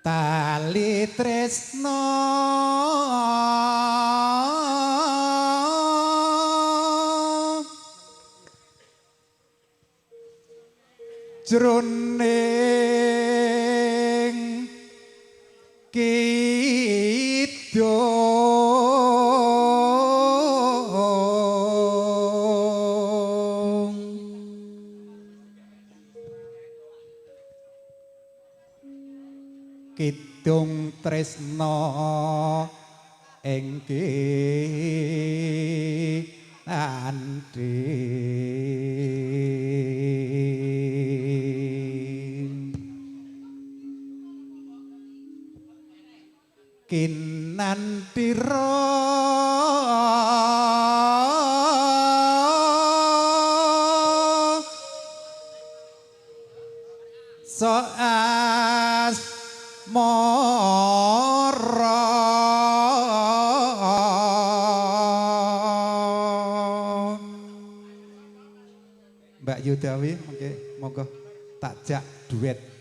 tali tresno jroning kidung kidung tresno engke andi kinantira soas mara Mbak Yudawi monggo takjak duet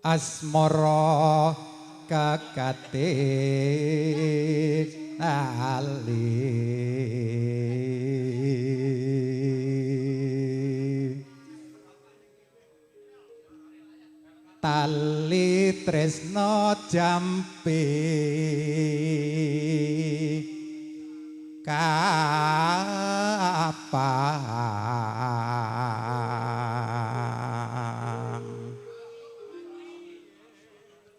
asmara kakate tali tresno jampe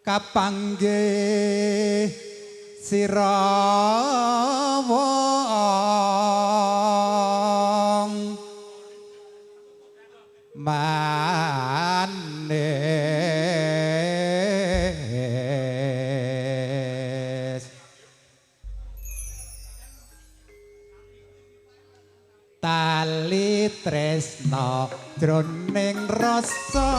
kapangge sira wong manis tali tresno jroning rasa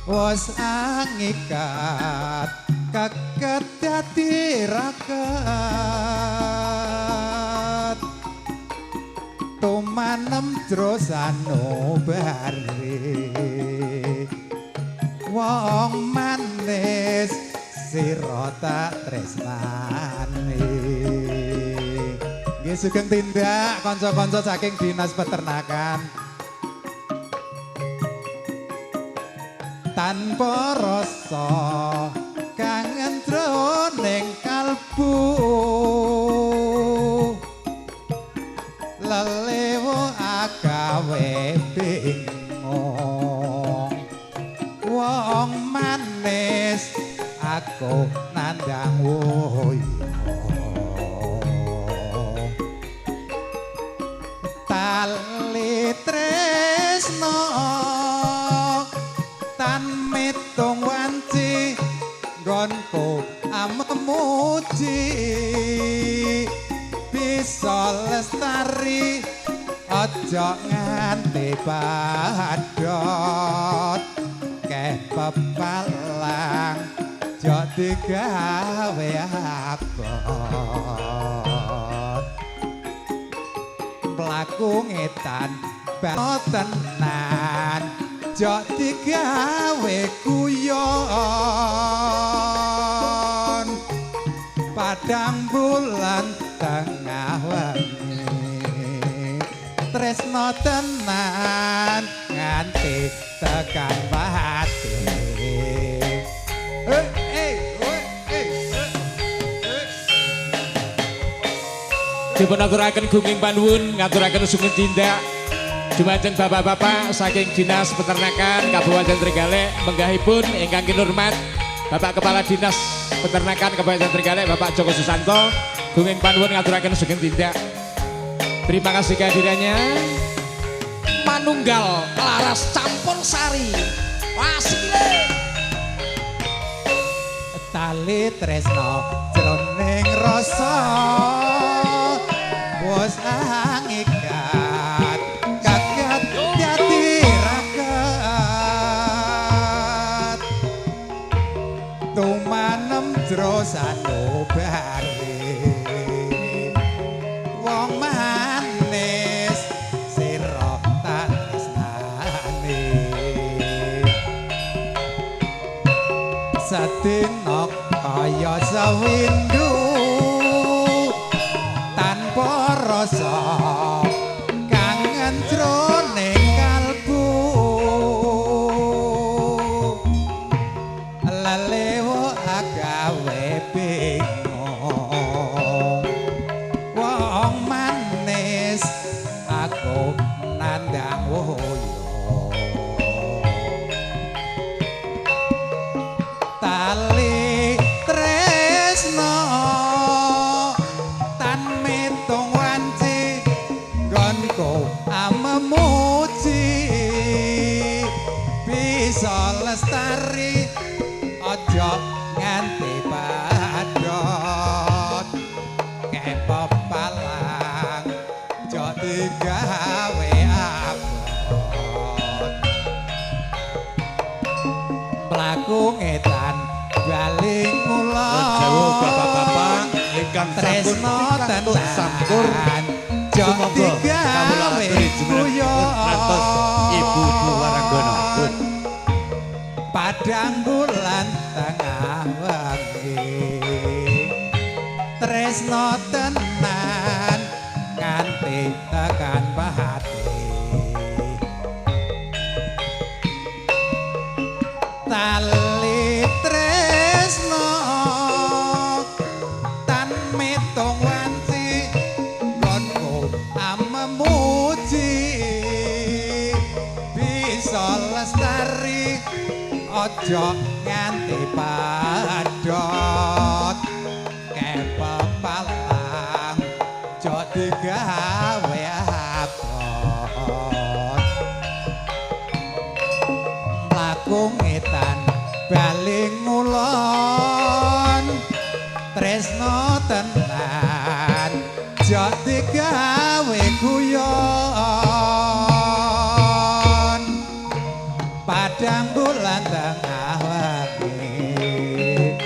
wis angikat kaket dadi raket tumanem jero sanubari wong manis sira tak tresnani nggih sugeng tindak kanca-kanca saking Dinas Peternakan tanpa rasa kangen jroning kalbu lelewo agawe bingung wong manis aku nandang woyo tali tresno mitung wanci nggonku amemuji bisa lestari aja nganti padhot keh pepalang aja digawe abot mlaku ngetan ben tenan jok digawe guyon padang bulan tengah wengi tresno tenan nganti tekan pati dipun aturaken gunging panuwun ngaturaken sugeng tindak dumateng bapak-bapak saking Dinas Peternakan Kabupaten Trenggalek menggahipun ingkang kinurmat Bapak Kepala Dinas Peternakan Kabupaten Trenggalek Bapak Joko Susanto gunging panuwun ngaturaken sugeng tindak. Terima kasih kehadirannya. Manunggal Laras Campur Sari Wasile tali tresno jroning rasa wis angikat kaget dadi raket tumanem jero sanubari wong manis sira tak tresnani windu tanpa rasa kangen jroning kalbu lelewo agawe bingung wong manis aku nandang woyo tali tresno tan metung wanci gonku amemuji bisa lestari aja nganti padhot kepepalang aja digawe abot mlaku ngetan bali ngulon Jawa bapak-bapak ingkang sampun tresno sampur semoga kawula aturi ngantos Ibu Waranggono. padang bulan tengah wengi tresno tenan nganti tekan pahati tali tresno tan metung wanci gonku amemuji bisa lestari aja nganti padhot kepepalang aja digawe abot mlaku ngetan bali ngulon tresno tenan aja digawe guyon padang bulan tengah wengi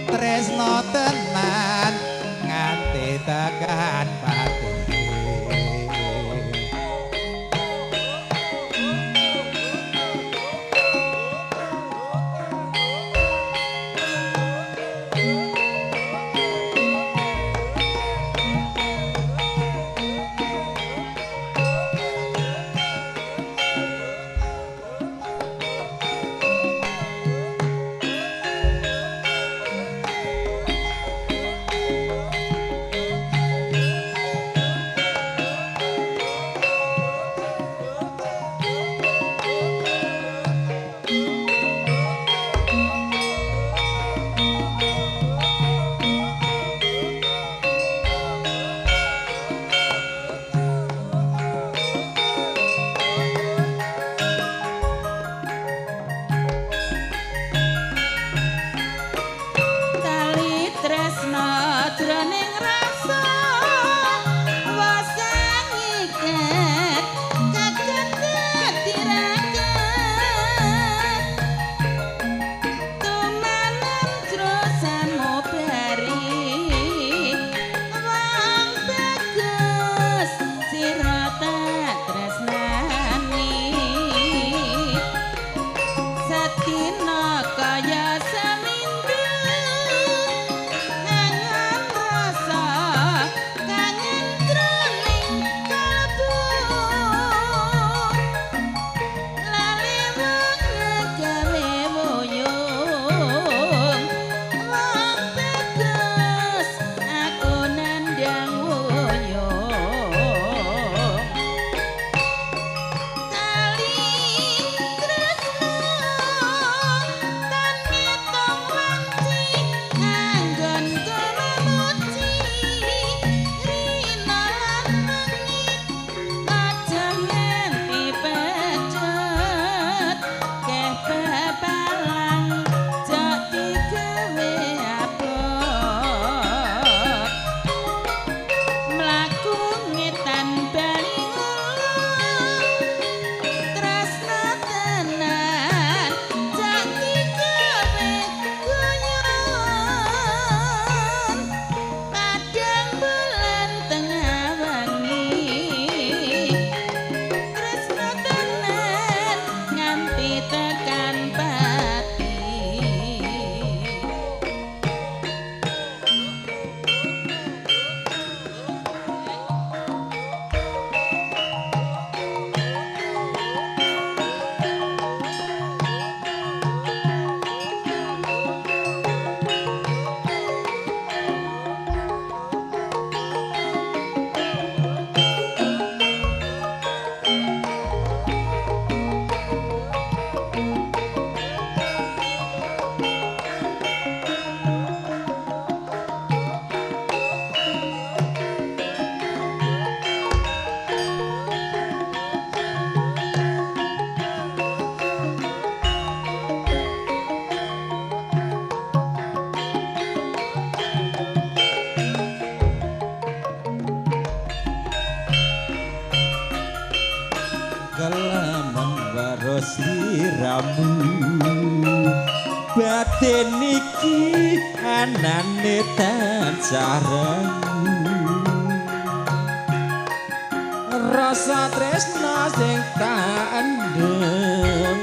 tresno tenan nganti tekan pati deniki anane tansah rasa tresna sing kandheng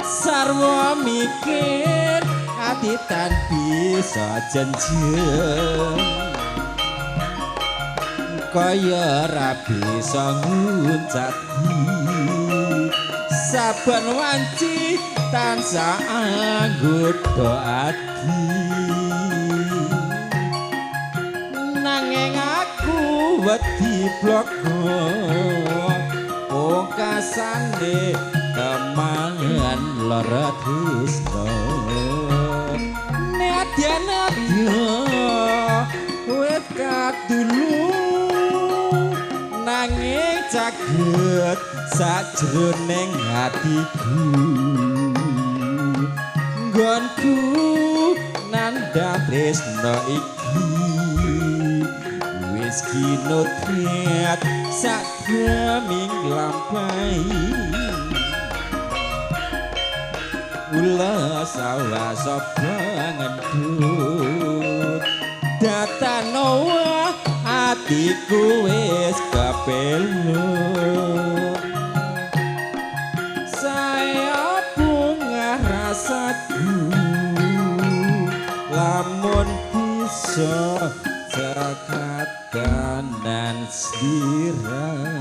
sarwa mikir ati tan bisa jenjeng kaya ra bisa nguncati saben wanci tansah anggoda ati nanging aku wedi bloko okasane kemangan lara tresna nadya wis kadulung nanging caget sajroning hatiku nggonku nandhang tresna iki wis kinotret sakraming lampahi ula sawasa pangendut datanoa atiku wis kepelut saya bunga rasaku lamun bisa cekatan dan sirah